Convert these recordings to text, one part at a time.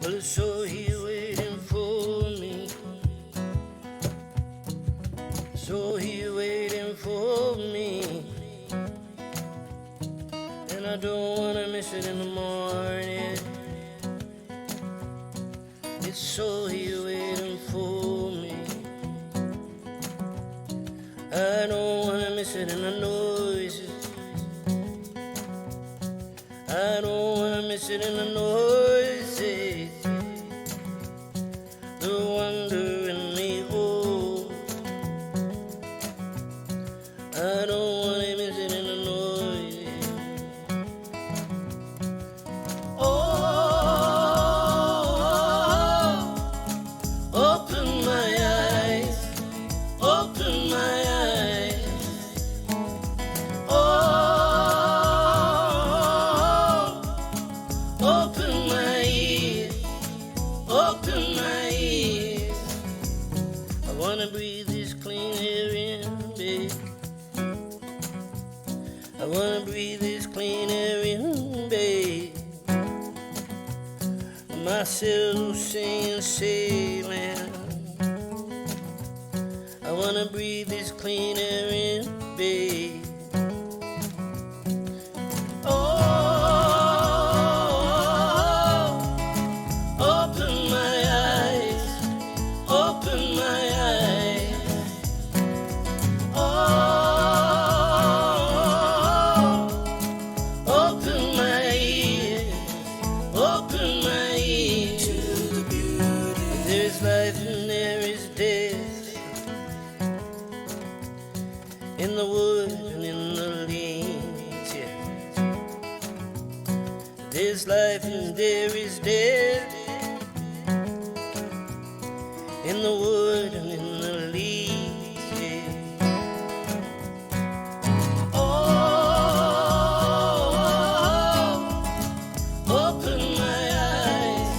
Well, it's so here waiting for me. So here waiting for me. And I don't wanna miss it in the morning. It's so here waiting for me. I don't wanna miss it in the noises. I don't wanna miss it in the noises. The wonder in the old. I don't wanna miss it in the noises. Oh, open my eyes, open my eyes. Oh, open my ears, open my ears. I wanna breathe this clean air in, babe. I wanna breathe this clean air in, babe. Myself singing, sailing. I wanna breathe this clean air in, babe. Oh, open my eyes, open my eyes. Oh, open my ears, open my ears. To the beauty. There's life and there is death. In the wood and in the leaves, yeah. There's life and there is death. In the wood and in the leaves, yeah. Oh, open my eyes,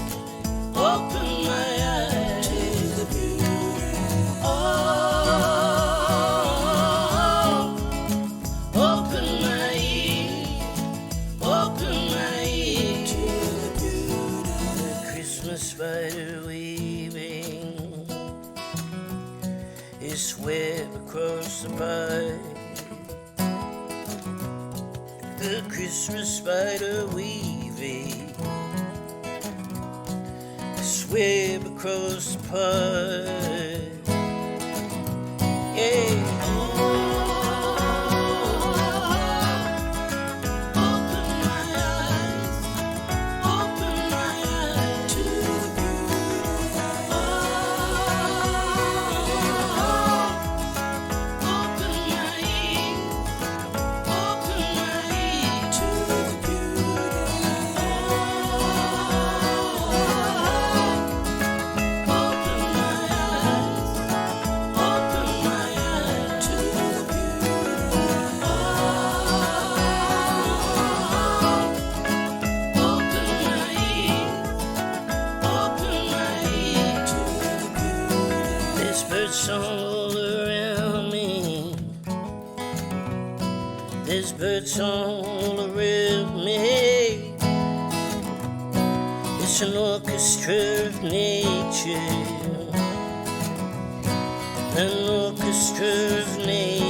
open my eyes. To the beauty. Oh, open my ears, open my ears. To the beauty. The Christmas spider weaving its web across the pie. The Christmas spider weaving its web across the pie. Yeah. Open my eyes, open my eyes. To the beauty. Open my ears, open my ears. To the beauty. Open my eyes, open my eyes. To the beauty. Open my ears, open my ears. To the beauty. There's birdsong all around me. There's birdsong all around me. It's an orchestra of nature. An orchestra of nature.